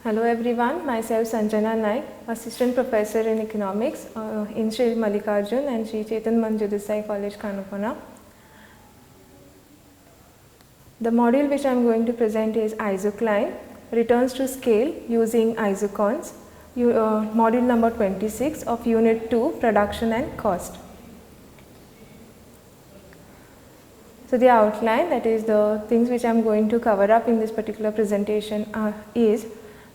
Hello everyone, myself Sanjana Naik, Assistant Professor in Economics in Sri Mallikarjun and Sri Chetan Manju Desai College, Kanupana. The module which I am going to present is isocline, returns to scale using isocons, module number 26 of Unit 2, Production and Cost. So the outline, that is the things which I am going to cover up in this particular presentation is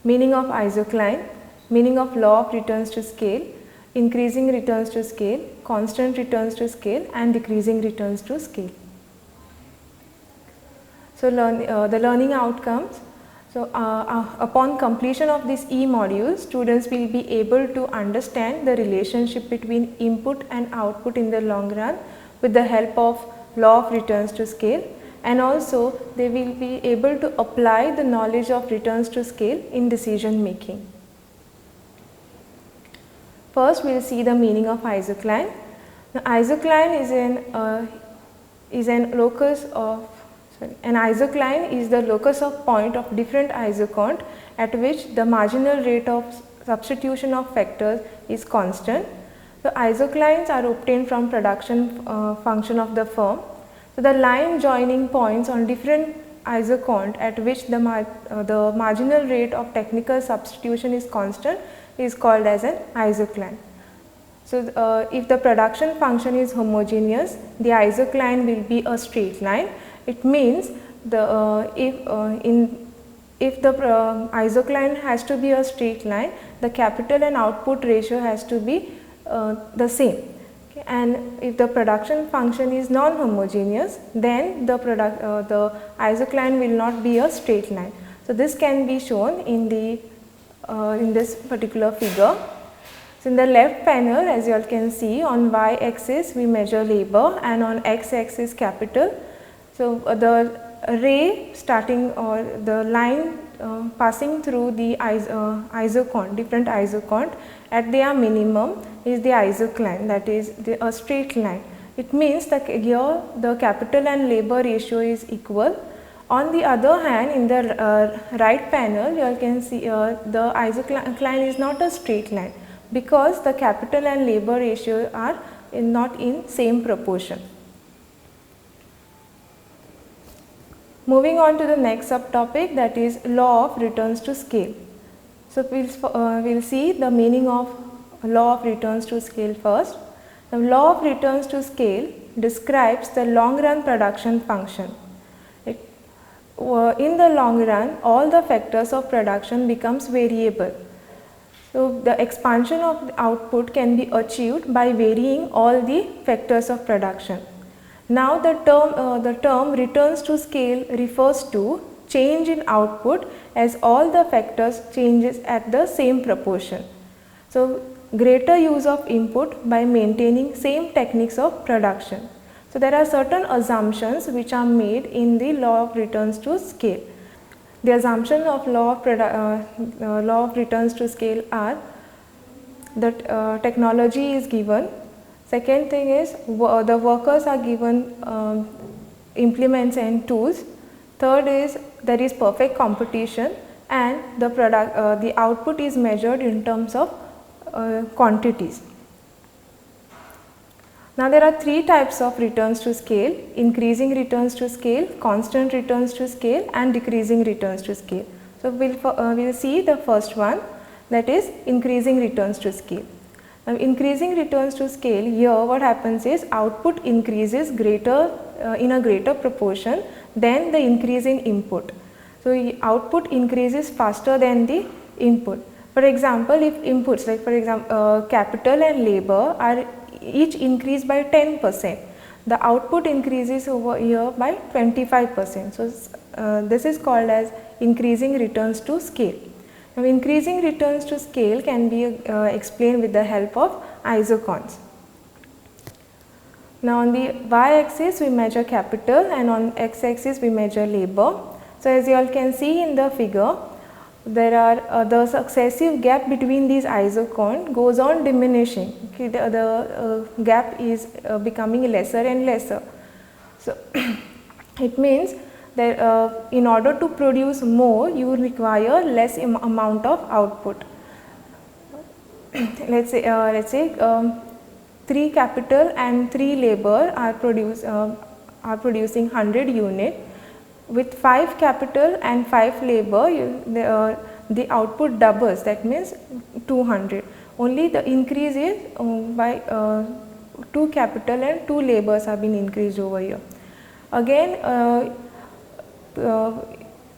meaning of isocline, meaning of law of returns to scale, increasing returns to scale, constant returns to scale and decreasing returns to scale. So the learning outcomes. So upon completion of this E module, students will be able to understand the relationship between input and output in the long run with the help of law of returns to scale, and also they will be able to apply the knowledge of returns to scale in decision making. First we will see the meaning of isocline. Now isocline is an isocline is the locus of point of different isocont at which the marginal rate of substitution of factors is constant. So isoclines are obtained from production function of the firm. So the line joining points on different isocont at which the marginal rate of technical substitution is constant is called as an isocline. So if the production function is homogeneous, the isocline will be a straight line. It means if the isocline has to be a straight line, the capital and output ratio has to be the same. And if the production function is non-homogeneous, then the isocline will not be a straight line. So this can be shown in this particular figure. So in the left panel, as you all can see, on y axis we measure labor and on x axis capital. So the ray starting or the line passing through the isocont, different isocont at their minimum is the isocline, that is a straight line. It means that here the capital and labor ratio is equal. On the other hand, in the right panel you all can see the isocline is not a straight line because the capital and labor ratio are not in same proportion. Moving on to the next subtopic, that is law of returns to scale. So we will see the meaning of law of returns to scale first. The law of returns to scale describes the long run production function. In the long run, all the factors of production becomes variable. So the expansion of the output can be achieved by varying all the factors of production. Now the term returns to scale refers to change in output as all the factors changes at the same proportion. So greater use of input by maintaining same techniques of production. So there are certain assumptions which are made in the law of returns to scale. The assumption of law of returns to scale are that technology is given. Second thing is the workers are given implements and tools. Third is there is perfect competition and the output is measured in terms of quantities. Now there are three types of returns to scale: increasing returns to scale, constant returns to scale and decreasing returns to scale. So we will see the first one, that is increasing returns to scale. Now increasing returns to scale, here what happens is output increases in a greater proportion than the increase in input. So output increases faster than the input. For example, if inputs like for example capital and labor are each increased by 10%, the output increases over here by 25%. So this is called as increasing returns to scale. Now increasing returns to scale can be explained with the help of isocons. Now on the y axis we measure capital and on x axis we measure labor. So as you all can see in the figure, there are the successive gap between these isocont goes on diminishing. Okay, the gap is becoming lesser and lesser. So it means in order to produce more, you require less amount of output. let's say 3 capital and 3 labor are producing 100 unit. With 5 capital and 5 labor, the output doubles, that means 200. Only the increase is by 2 capital and 2 labors have been increased over here. Again,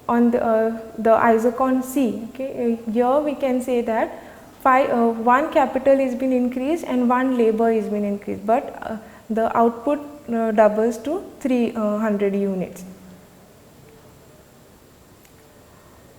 on the isocon C, okay, here we can say that 1 capital is been increased and 1 labor is been increased, but the output doubles to 300 units.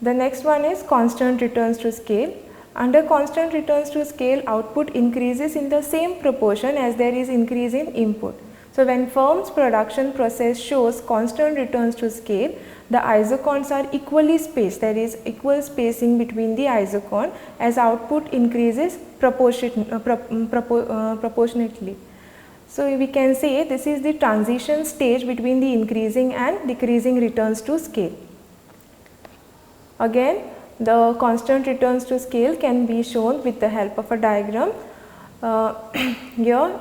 The next one is constant returns to scale. Under constant returns to scale, output increases in the same proportion as there is increase in input. So, when firm's production process shows constant returns to scale, the isocons are equally spaced, there is equal spacing between the isocon as output increases proportionately. So, we can say this is the transition stage between the increasing and decreasing returns to scale. Again, the constant returns to scale can be shown with the help of a diagram. Here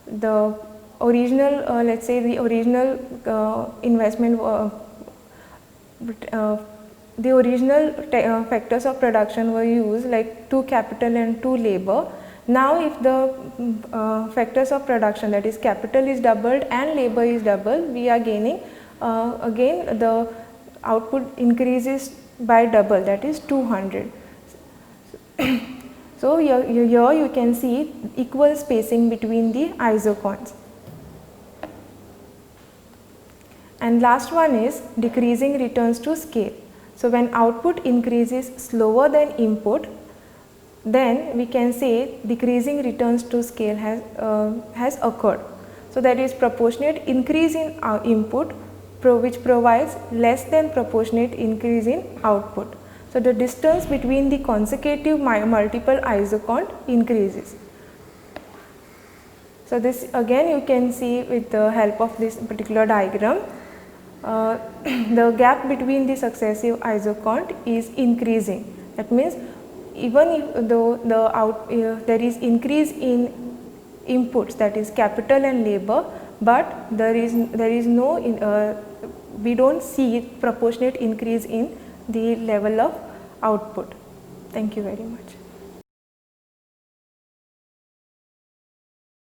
the original, let us say the original investment, the original factors of production were used like 2 capital and 2 labor. Now, if the factors of production, that is capital is doubled and labor is doubled, we are gaining again the output increases by double, that is 200. So, here you can see equal spacing between the isocons. And last one is decreasing returns to scale. So, when output increases slower than input, then we can say decreasing returns to scale has occurred. So, that is proportionate increase in input which provides less than proportionate increase in output. So, the distance between the consecutive multiple isocont increases. So, this again you can see with the help of this particular diagram. The gap between the successive isocont is increasing. That means, even if though there is increase in inputs, that is capital and labor, but there is no we do not see proportionate increase in the level of output. Thank you very much.